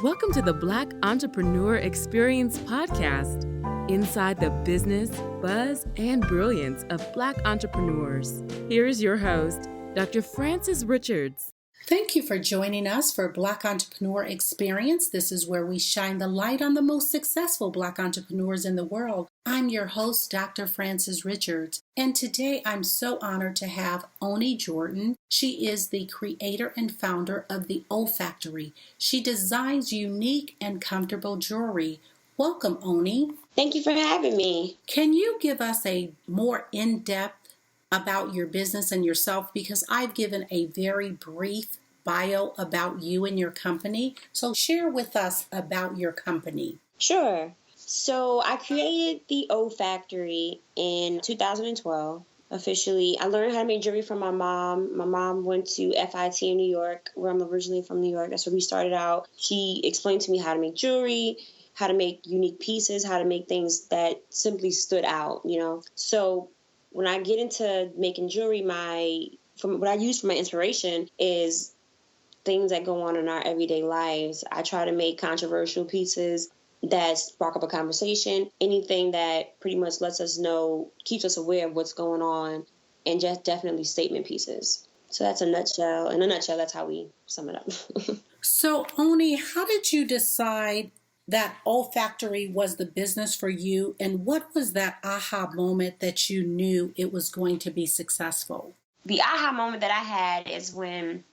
Welcome to the Black Entrepreneur Experience podcast, inside the business, buzz, and brilliance of Black entrepreneurs. Here is your host, Dr. Frances Richards. Thank you for joining us for Black Entrepreneur Experience. This is where we shine the light on the most successful Black entrepreneurs in the world. I'm your host, Dr. Frances Richards, and today I'm so honored to have Oni Jordan. She is the creator and founder of the O Factory. She designs unique and comfortable jewelry. Welcome, Oni. Thank you for having me. Can you give us a more in-depth about your business and yourself, because I've given a very brief bio about you and your company. So share with us about your company. Sure. So I created the O Factory in 2012. Officially, I learned how to make jewelry from my mom. My mom went to FIT in New York, where I'm originally from New York. That's where we started out. She explained to me how to make jewelry, how to make unique pieces, how to make things that simply stood out, So when I get into making jewelry, what I use for my inspiration is things that go on in our everyday lives. I try to make controversial pieces that spark up a conversation, anything that pretty much lets us know, keeps us aware of what's going on, and just definitely statement pieces. So that's in a nutshell, that's how we sum it up. So, Oni, how did you decide that O Factory was the business for you, and what was that aha moment that you knew it was going to be successful? The aha moment that I had is when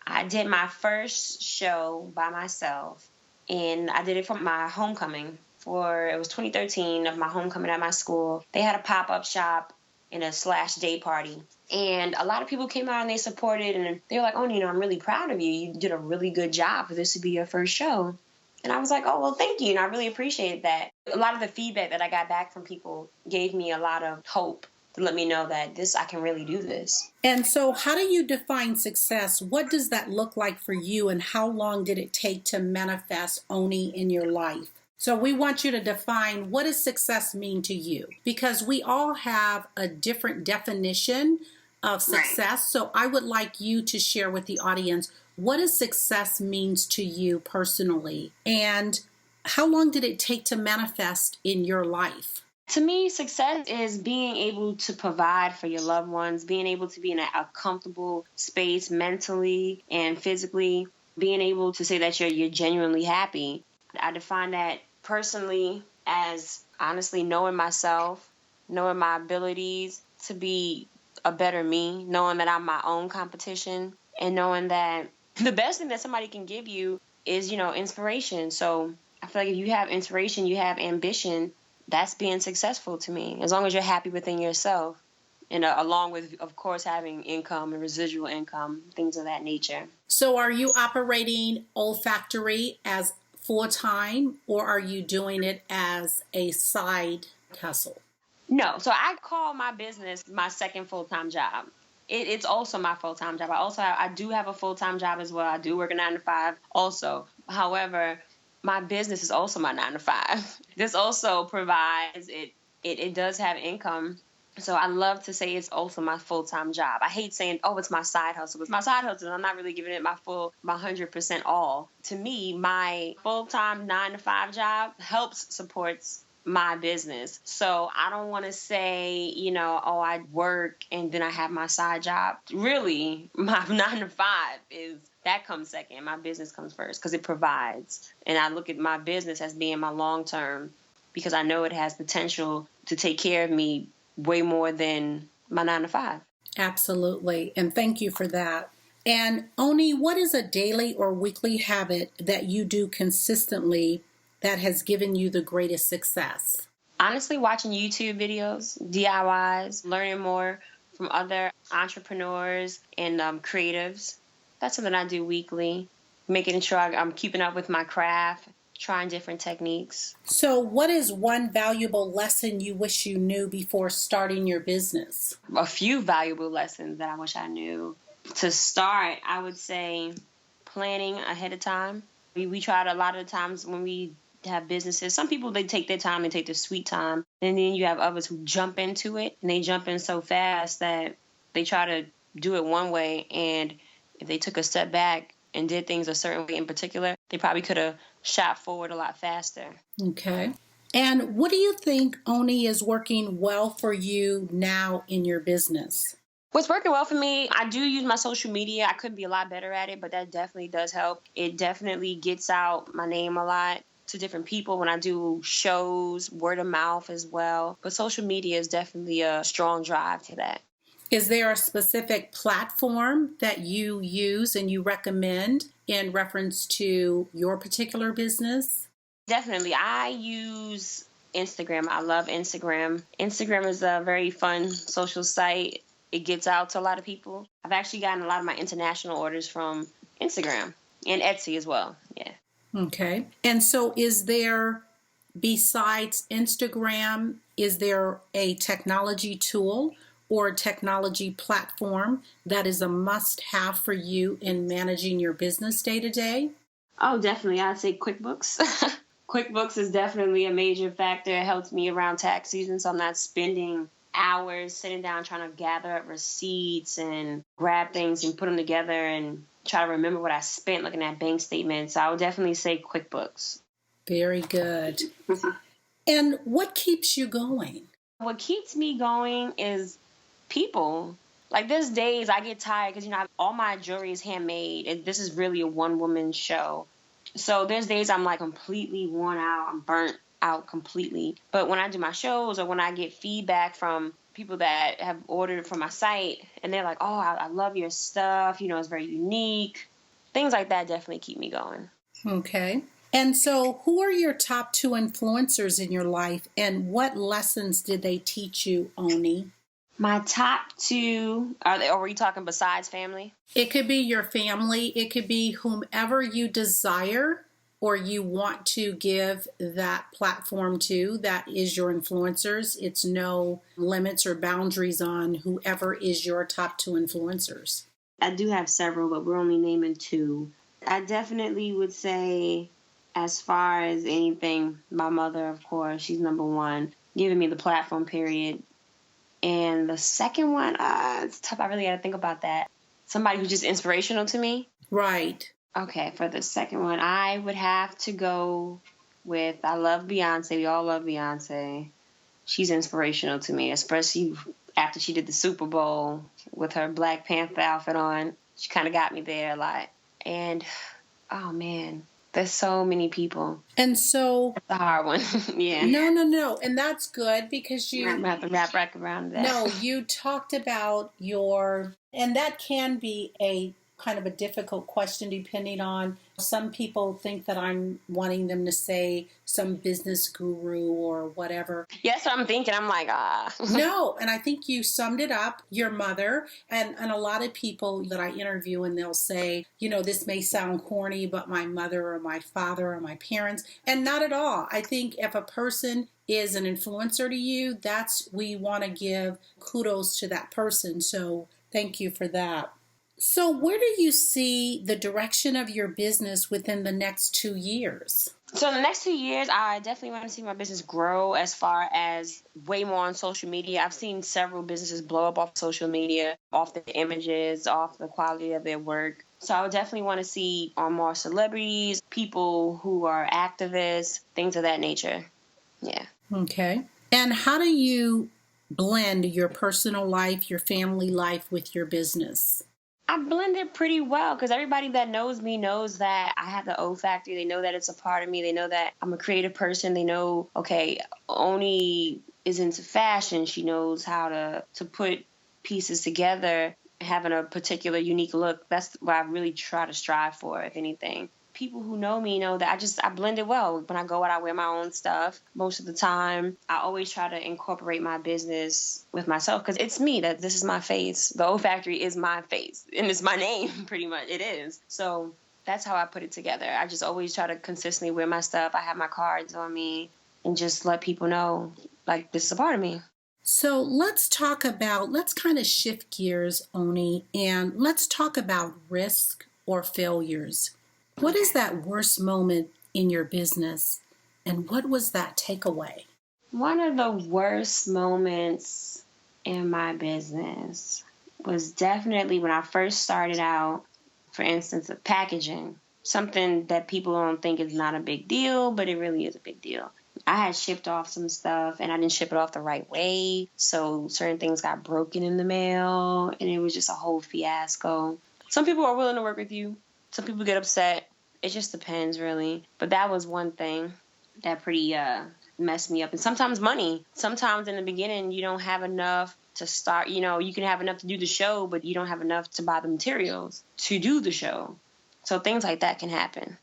I did my first show by myself, and I did it for my homecoming. It was 2013 of my homecoming at my school. They had a pop-up shop and a /day party. And a lot of people came out and they supported, and they were like, "Oh, I'm really proud of you. You did a really good job for this to be your first show." And I was like, "Oh, well, thank you." And I really appreciated that. A lot of the feedback that I got back from people gave me a lot of hope to let me know that I can really do this. And so how do you define success? What does that look like for you, and how long did it take to manifest Oni in your life? So we want you to define, what does success mean to you? Because we all have a different definition of success. Right. So I would like you to share with the audience, what does success means to you personally? And how long did it take to manifest in your life? To me, success is being able to provide for your loved ones, being able to be in a comfortable space mentally and physically, being able to say that you're genuinely happy. I define that personally as honestly knowing myself, knowing my abilities to be a better me, knowing that I'm my own competition, and knowing that the best thing that somebody can give you is, inspiration. So I feel like if you have inspiration, you have ambition, that's being successful to me, as long as you're happy within yourself. And along with, of course, having income and residual income, things of that nature. So are you operating O Factory as full-time, or are you doing it as a side hustle? No. So I call my business my second full-time job. It's also my full-time job. I do have a full-time job as well. I do work a 9 to 5 also. However, my business is also my 9 to 5. This also provides it does have income. So I love to say it's also my full-time job. I hate saying, "Oh, it's my side hustle." It's my side hustle. I'm not really giving it my 100% all. To me, my full-time 9 to 5 job supports my business. So I don't want to say, "Oh, I work and then I have my side job." Really, my 9 to 5 that comes second. My business comes first because it provides. And I look at my business as being my long-term, because I know it has potential to take care of me way more than my 9 to 5. Absolutely. And thank you for that. And Oni, what is a daily or weekly habit that you do consistently that has given you the greatest success? Honestly, watching YouTube videos, DIYs, learning more from other entrepreneurs and creatives. That's something I do weekly, making sure I'm keeping up with my craft, trying different techniques. So what is one valuable lesson you wish you knew before starting your business? A few valuable lessons that I wish I knew. To start, I would say planning ahead of time. We tried a lot of the times when we have businesses. Some people, they take their time and take their sweet time. And then you have others who jump into it, and they jump in so fast that they try to do it one way, and if they took a step back, and did things a certain way in particular, they probably could have shot forward a lot faster. Okay. And what do you think, Oni, is working well for you now in your business? What's working well for me, I do use my social media. I could be a lot better at it, but that definitely does help. It definitely gets out my name a lot to different people when I do shows, word of mouth as well. But social media is definitely a strong drive to that. Is there a specific platform that you use and you recommend in reference to your particular business? Definitely. I use Instagram. I love Instagram. Instagram is a very fun social site. It gets out to a lot of people. I've actually gotten a lot of my international orders from Instagram and Etsy as well. Yeah. Okay. And so is there, besides Instagram, is there a technology tool or a technology platform that is a must-have for you in managing your business day to day? Oh, definitely. I'd say QuickBooks. QuickBooks is definitely a major factor. It helps me around tax season, so I'm not spending hours sitting down trying to gather up receipts and grab things and put them together and try to remember what I spent looking at bank statements. So I would definitely say QuickBooks. Very good. And what keeps you going? What keeps me going is people. Like, there's days I get tired because, all my jewelry is handmade, and this is really a one-woman show. So there's days I'm like completely worn out. I'm burnt out completely. But when I do my shows or when I get feedback from people that have ordered from my site and they're like, oh, I love your stuff. It's very unique. Things like that definitely keep me going. Okay. And so who are your top 2 influencers in your life and what lessons did they teach you, Oni? My top 2, are we talking besides family? It could be your family. It could be whomever you desire or you want to give that platform to, that is your influencers. It's no limits or boundaries on whoever is your top 2 influencers. I do have several, but we're only naming 2. I definitely would say, as far as anything, my mother, of course, she's number 1, giving me the platform, period. And the second one, it's tough. I really got to think about that. Somebody who's just inspirational to me. Right. Okay, for the second one, I would have to go with, I love Beyonce. We all love Beyonce. She's inspirational to me, especially after she did the Super Bowl with her Black Panther outfit on. She kind of got me there a lot. And, oh, man, there's so many people. And so... That's a hard one. Yeah. No. And that's good because you... I'm going to have to wrap back around that. No, you talked about your... And that can be a kind of a difficult question depending on, some people think that I'm wanting them to say some business guru or whatever. Yeah, that's what I'm thinking. I'm like, No, and I think you summed it up, your mother, and a lot of people that I interview and they'll say, this may sound corny, but my mother or my father or my parents, and not at all. I think if a person is an influencer to you, we want to give kudos to that person. So thank you for that. So where do you see the direction of your business within the next 2 years? So in the next 2 years, I definitely want to see my business grow as far as way more on social media. I've seen several businesses blow up off social media, off the images, off the quality of their work. So I would definitely want to see more celebrities, people who are activists, things of that nature. Yeah. Okay. And how do you blend your personal life, your family life with your business? I blend it pretty well because everybody that knows me knows that I have the O factor. They know that it's a part of me. They know that I'm a creative person. They know, okay, Oni is into fashion. She knows how to put pieces together, having a particular unique look. That's what I really try to strive for, if anything. People who know me know that I blend it well. When I go out, I wear my own stuff most of the time. I always try to incorporate my business with myself because it's me. That this is my face. The O Factory is my face, and it's my name, pretty much. It is. So that's how I put it together. I just always try to consistently wear my stuff. I have my cards on me and just let people know, like, this is a part of me. So let's kind of shift gears, Oni, and let's talk about risk or failures. What is that worst moment in your business, and what was that takeaway? One of the worst moments in my business was definitely when I first started out For instance, of packaging, something that people don't think is not a big deal, but it really is a big deal. I had shipped off some stuff and I didn't ship it off the right way. So certain things got broken in the mail and it was just a whole fiasco. Some people are willing to work with you. Some people get upset. It just depends, really. But that was one thing that pretty messed me up. And sometimes money. Sometimes in the beginning, you don't have enough to start. You know, you can have enough to do the show, but you don't have enough to buy the materials to do the show. So things like that can happen.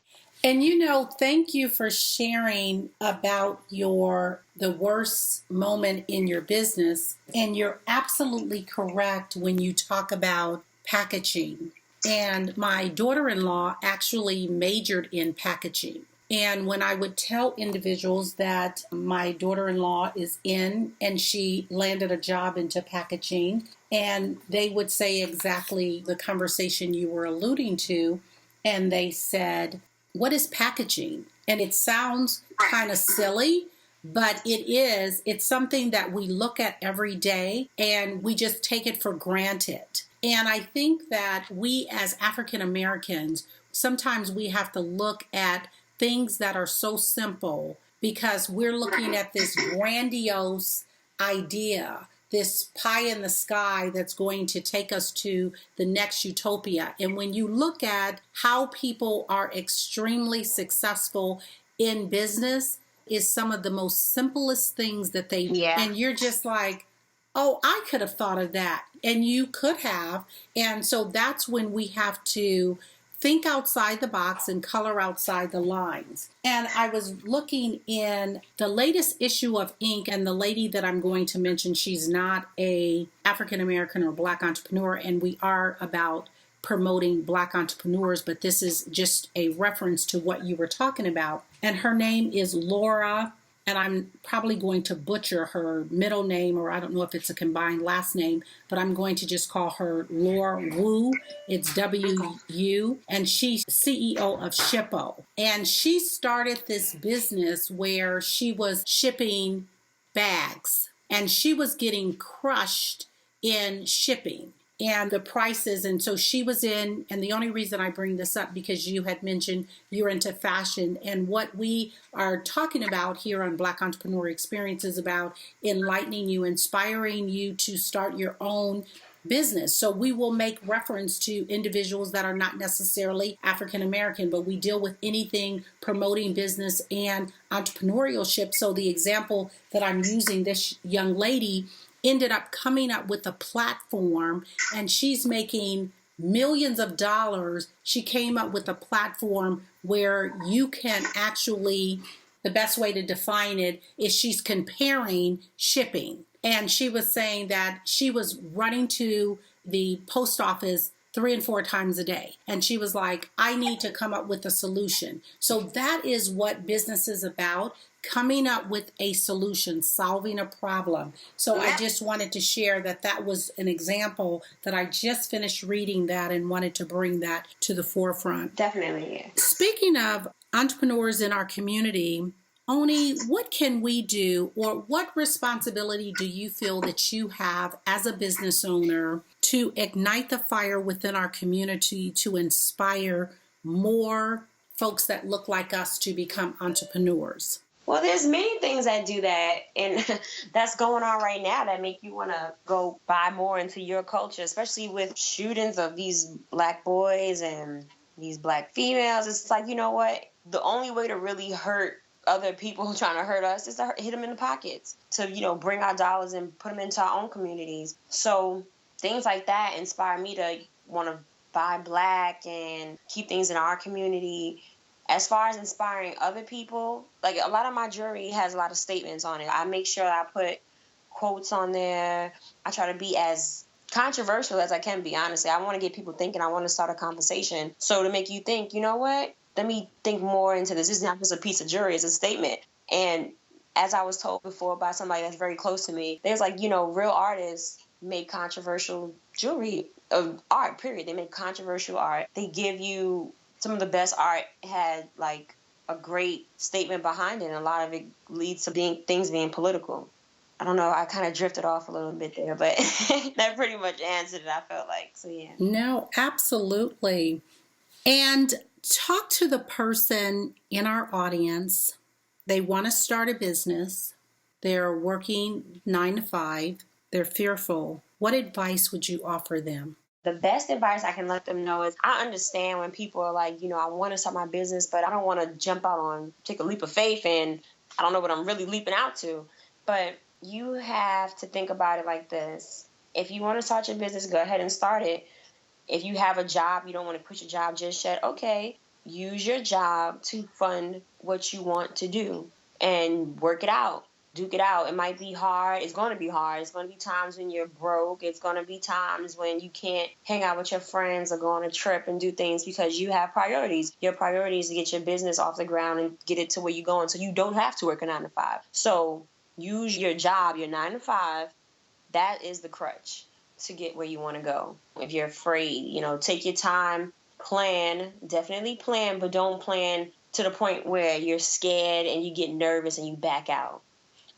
And you know, thank you for sharing about the worst moment in your business. And you're absolutely correct when you talk about packaging. And my daughter-in-law actually majored in packaging. And when I would tell individuals that my daughter-in-law is in and she landed a job into packaging, and they would say exactly the conversation you were alluding to, and they said, "What is packaging?" And it sounds kind of silly, but it's something that we look at every day and we just take it for granted. And I think that we as African Americans, sometimes we have to look at things that are so simple because we're looking at this grandiose idea, this pie in the sky that's going to take us to the next utopia. And when you look at how people are extremely successful in business, is some of the most simplest things that and you're just like, oh, I could have thought of that. And you could have. And so that's when we have to think outside the box and color outside the lines. And I was looking in the latest issue of Inc., and the lady that I'm going to mention, she's not a African American or Black entrepreneur, and we are about promoting Black entrepreneurs, but this is just a reference to what you were talking about. And her name is Laura, and I'm probably going to butcher her middle name, or I don't know if it's a combined last name, but I'm going to just call her Laura Wu. It's W-U, and she's CEO of Shippo. And she started this business where she was shipping bags, and she was getting crushed in shipping and the prices. And so she was in, and the only reason I bring this up because you had mentioned you're into fashion, and what we are talking about here on Black Entrepreneur Experience is about enlightening you, inspiring you to start your own business. So we will make reference to individuals that are not necessarily African American, but we deal with anything promoting business and entrepreneurship. So the example that I'm using, this young lady ended up coming up with a platform, and she's making millions of dollars. She came up with a platform where you can actually, the best way to define it is she's comparing shipping. And she was saying that she was running to the post office 3 and 4 times a day. And she was like, I need to come up with a solution. So that is what business is about. Coming up with a solution, solving a problem. So I just wanted to share that was an example that I just finished reading that and wanted to bring that to the forefront. Definitely. Yeah. Speaking of entrepreneurs in our community, Oni, what can we do, or what responsibility do you feel that you have as a business owner to ignite the fire within our community to inspire more folks that look like us to become entrepreneurs? Well, there's many things that do that, and that's going on right now that make you want to go buy more into your culture, especially with shootings of these Black boys and these Black females. It's like, you know what? The only way to really hurt other people trying to hurt us is to hit them in the pockets, to, you know, bring our dollars and put them into our own communities. So things like that inspire me to want to buy Black and keep things in our community. As far as inspiring other people, like a lot of my jewelry has a lot of statements on it. I make sure I put quotes on there. I try to be as controversial as I can be, honestly. I want to get people thinking. I want to start a conversation. So to make you think, you know what? Let me think more into this. This is not just a piece of jewelry. It's a statement. And as I was told before by somebody that's very close to me, there's like, you know, real artists make controversial jewelry, art, period. They make controversial art. They give you some of the best art had like a great statement behind it, and a lot of it leads to things being political. I don't know, I kind of drifted off a little bit there, but that pretty much answered it, I felt like. So yeah. No, absolutely. And talk to the person in our audience. They want to start a business. They're working 9 to 5. They're fearful. What advice would you offer them? The best advice I can let them know is I understand when people are like, I want to start my business, but I don't want to take a leap of faith, and I don't know what I'm really leaping out to. But you have to think about it like this. If you want to start your business, go ahead and start it. If you have a job, you don't want to quit your job just yet, okay, use your job to fund what you want to do and work it out. Duke it out. It might be hard. It's going to be hard. It's going to be times when you're broke. It's going to be times when you can't hang out with your friends or go on a trip and do things because you have priorities. Your priority is to get your business off the ground and get it to where you're going so you don't have to work a 9 to 5. So use your job, your 9 to 5. That is the crutch to get where you want to go. If you're afraid, take your time, definitely plan, but don't plan to the point where you're scared and you get nervous and you back out.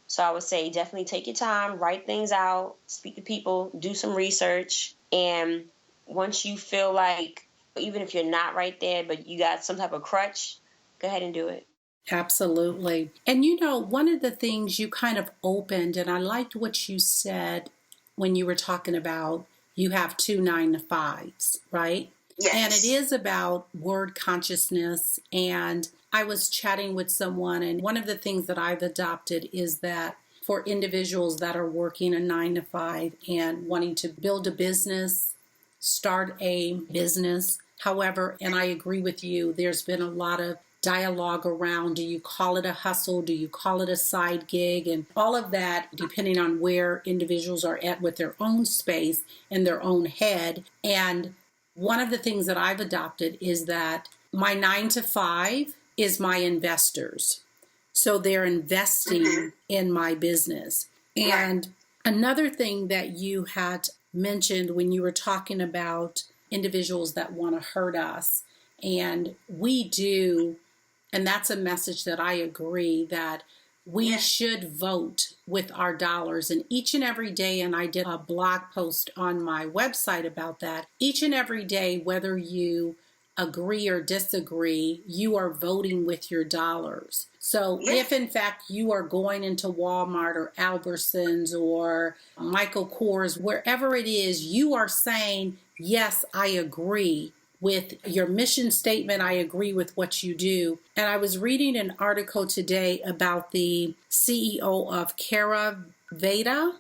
So I would say definitely take your time, write things out, speak to people, do some research. And once you feel like, even if you're not right there, but you got some type of crutch, go ahead and do it. Absolutely. And one of the things you kind of opened, and I liked what you said when you were talking about you have 2 9 to 5s, right? Yes. And it is about word consciousness. And I was chatting with someone, and one of the things that I've adopted is that for individuals that are working a 9 to 5 and wanting to build a business, start a business. However, and I agree with you, there's been a lot of dialogue around, do you call it a hustle? Do you call it a side gig? And all of that, depending on where individuals are at with their own space and their own head. And one of the things that I've adopted is that my 9 to 5 is my investors. So they're investing in my business. And another thing that you had mentioned when you were talking about individuals that want to hurt us, and we do, and that's a message that I agree that we should vote with our dollars. And each and every day, and I did a blog post on my website about that, each and every day, whether you agree or disagree, you are voting with your dollars. So if in fact you are going into Walmart or Albertsons or Michael Kors, wherever it is, you are saying, yes, I agree with your mission statement. I agree with what you do. And I was reading an article today about the CEO of Caraveda.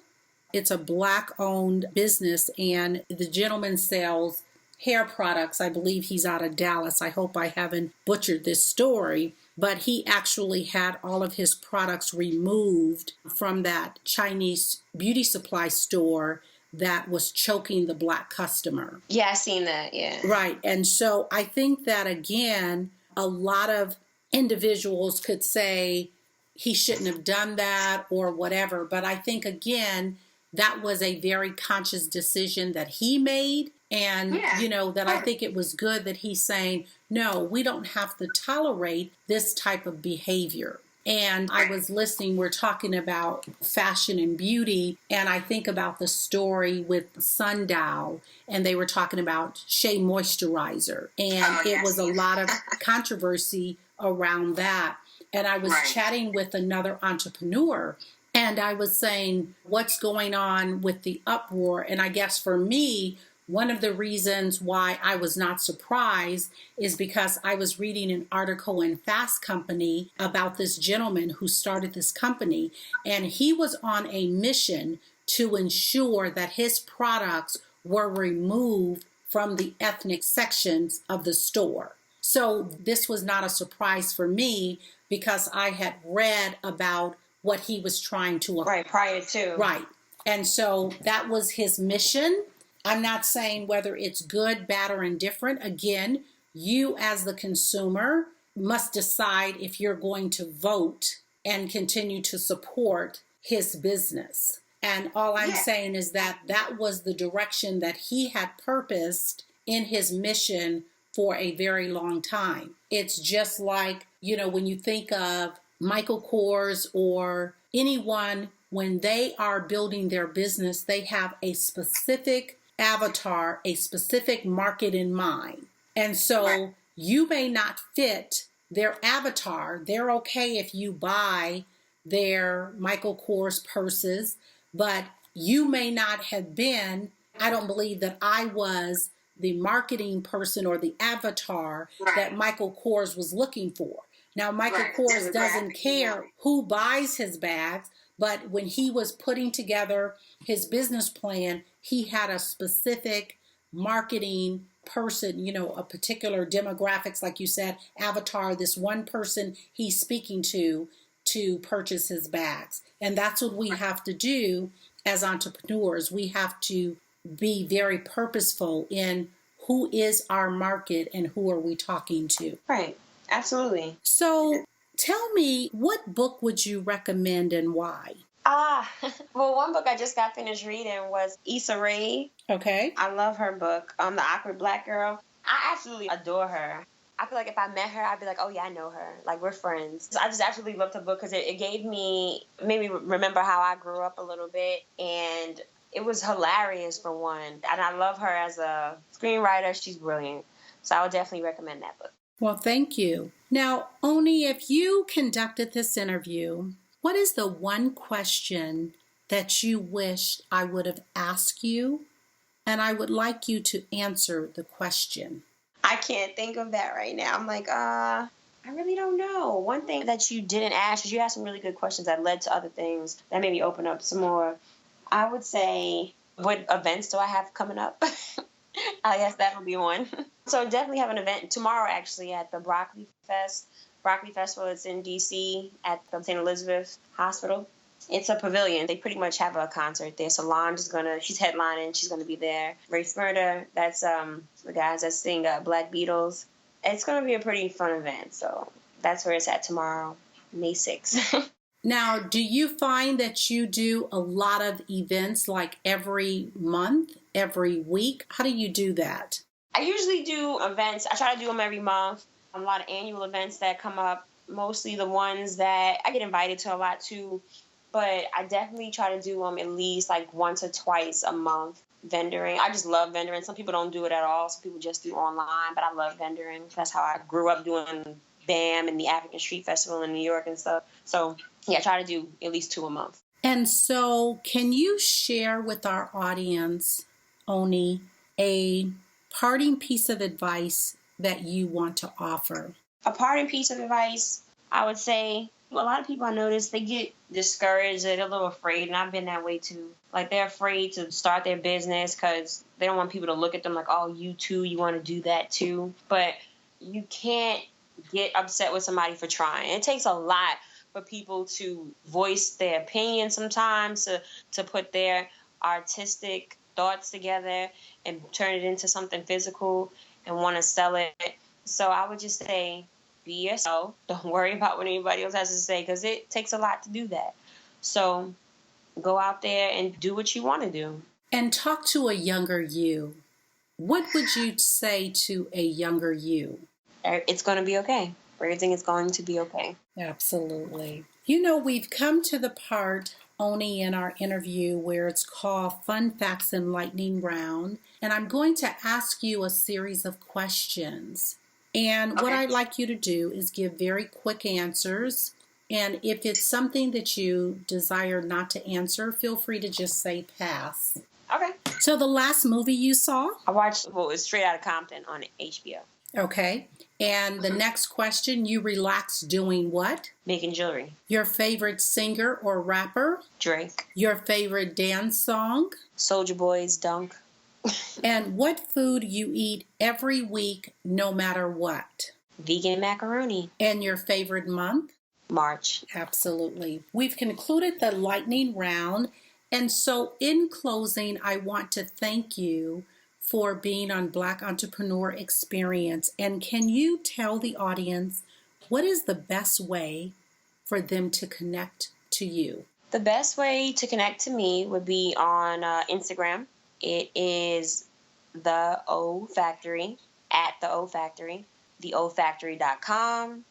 It's a Black-owned business, and the gentleman sells hair products. I believe he's out of Dallas. I hope I haven't butchered this story. But he actually had all of his products removed from that Chinese beauty supply store that was choking the Black customer. Yeah, I seen that, yeah. Right. And so I think that, again, a lot of individuals could say he shouldn't have done that or whatever. But I think, again, that was a very conscious decision that he made. And, that I think it was good that he's saying, no, we don't have to tolerate this type of behavior. And I was listening, we're talking about fashion and beauty, and I think about the story with Sundial, and they were talking about Shea Moisturizer, and it was a lot of controversy around that. And I was chatting with another entrepreneur, and I was saying, what's going on with the uproar? And I guess for me, one of the reasons why I was not surprised is because I was reading an article in Fast Company about this gentleman who started this company, and he was on a mission to ensure that his products were removed from the ethnic sections of the store. So this was not a surprise for me because I had read about what he was trying to accomplish. Right, prior to. Right. And so that was his mission. I'm not saying whether it's good, bad, or indifferent. Again, you as the consumer must decide if you're going to vote and continue to support his business. And all I'm saying is that that was the direction that he had purposed in his mission for a very long time. It's just like, when you think of Michael Kors or anyone, when they are building their business, they have a specific avatar, a specific market in mind. And so you may not fit their avatar. They're okay if you buy their Michael Kors purses, but you may not have been. I don't believe that I was the marketing person or the avatar that Michael Kors was looking for. Now, Michael Kors doesn't care who buys his bags, but when he was putting together his business plan, he had a specific marketing person, a particular demographics, like you said, avatar, this one person he's speaking to purchase his bags. And that's what we have to do as entrepreneurs. We have to be very purposeful in who is our market and who are we talking to. Right. Absolutely. So tell me, what book would you recommend and why? Well, one book I just got finished reading was Issa Rae. Okay. I love her book, The Awkward Black Girl. I absolutely adore her. I feel like if I met her, I'd be like, oh yeah, I know her. Like, we're friends. So I just absolutely loved her book because it made me remember how I grew up a little bit. And it was hilarious for one. And I love her as a screenwriter. She's brilliant. So I would definitely recommend that book. Well, thank you. Now, Oni, if you conducted this interview, what is the one question that you wished I would have asked you? And I would like you to answer the question. I can't think of that right now. I'm like, I really don't know. One thing that you didn't ask is you asked some really good questions that led to other things that made me open up some more. I would say, what events do I have coming up? I guess that would be one. So definitely have an event tomorrow, actually, at the Broccoli Festival. It's in D.C. at the St. Elizabeth Hospital. It's a pavilion. They pretty much have a concert there. Solange she's headlining. She's going to be there. Ray Smurda, that's the guys that sing Black Beatles. It's going to be a pretty fun event. So that's where it's at tomorrow, May 6th. Now, do you find that you do a lot of events like every month, every week? How do you do that? I usually do events. I try to do them every month. A lot of annual events that come up, mostly the ones that I get invited to a lot too. But I definitely try to do them at least like once or twice a month. Vendoring. I just love vendoring. Some people don't do it at all. Some people just do online, but I love vendoring. That's how I grew up doing BAM and the African Street Festival in New York and stuff. So yeah, I try to do at least 2 a month. And so can you share with our audience, Oni, a parting piece of advice that you want to offer? A parting piece of advice, I would say, a lot of people I notice, they get discouraged, they're a little afraid, and I've been that way too. Like, they're afraid to start their business because they don't want people to look at them like, oh, you too, you want to do that too. But you can't get upset with somebody for trying. It takes a lot for people to voice their opinion sometimes, to put their artistic thoughts together and turn it into something physical and want to sell it. So I would just say, be yourself. Don't worry about what anybody else has to say because it takes a lot to do that. So go out there and do what you want to do. And talk to a younger you. What would you say to a younger you? It's going to be okay. Everything is going to be okay. Absolutely. We've come to the part, Oni, in our interview where it's called Fun Facts and Lightning Round. And I'm going to ask you a series of questions. And what I'd like you to do is give very quick answers. And if it's something that you desire not to answer, feel free to just say pass. Okay. So the last movie you saw? I watched, it was Straight Outta Compton on HBO. Okay. And the next question, you relax doing what? Making jewelry. Your favorite singer or rapper? Drake. Your favorite dance song? Soulja Boy's Dunk. And what food you eat every week, no matter what? Vegan macaroni. And your favorite month? March. Absolutely. We've concluded the lightning round. And so in closing, I want to thank you for being on Black Entrepreneur Experience. And can you tell the audience what is the best way for them to connect to you? The best way to connect to me would be on Instagram. It is The O Factory, at The O Factory, theofactory.com,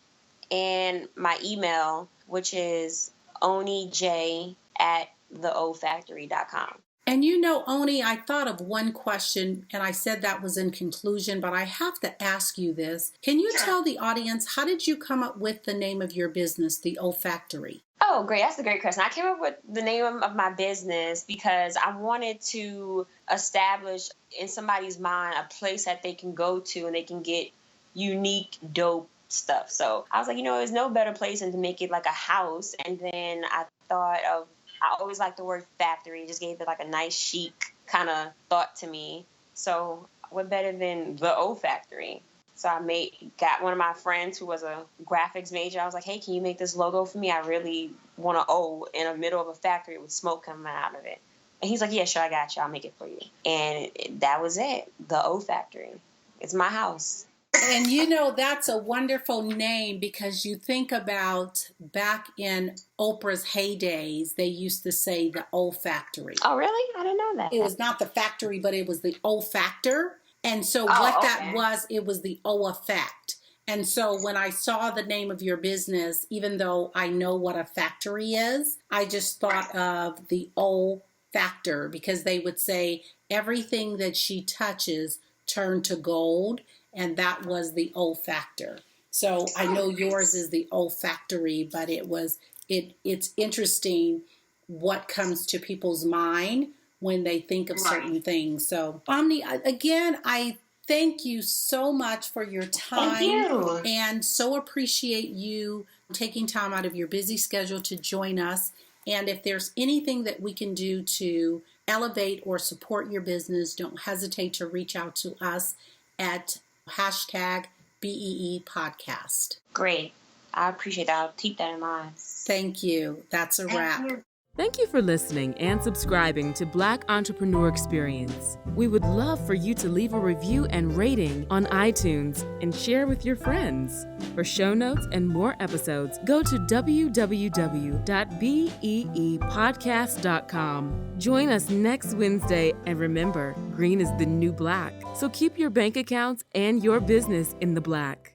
and my email, which is onij@theofactory.com. And Oni, I thought of one question, and I said that was in conclusion, but I have to ask you this. Can you tell the audience, how did you come up with the name of your business, the O Factory? Oh, great. That's a great question. I came up with the name of my business because I wanted to establish in somebody's mind a place that they can go to and they can get unique, dope stuff. So I was like, there's no better place than to make it like a house. And then I always liked the word factory. It just gave it like a nice, chic kind of thought to me. So what better than the O Factory? So I got one of my friends who was a graphics major. I was like, hey, can you make this logo for me? I really want an O in the middle of a factory with smoke coming out of it. And he's like, yeah, sure, I got you. I'll make it for you. And that was it. The O Factory. It's my house. And that's a wonderful name because you think about back in Oprah's heydays, they used to say the O Factory. Oh, really? I didn't know that. It was not the factory, but it was the O Factor. And so that was, it was the O effect. And so when I saw the name of your business, even though I know what a factory is, I just thought of the O Factor because they would say everything that she touches turned to gold. And that was the O Factor. So I know yours is the O Factory, but it's interesting what comes to people's mind when they think of certain things. So Oni, again, I thank you so much for your time. Thank you. And so appreciate you taking time out of your busy schedule to join us. And if there's anything that we can do to elevate or support your business, don't hesitate to reach out to us at #BEE podcast. Great. I appreciate that. I'll keep that in mind. Thank you. That's a wrap. Thank you for listening and subscribing to Black Entrepreneur Experience. We would love for you to leave a review and rating on iTunes and share with your friends. For show notes and more episodes, go to www.beepodcast.com. Join us next Wednesday, and remember, green is the new black. So keep your bank accounts and your business in the black.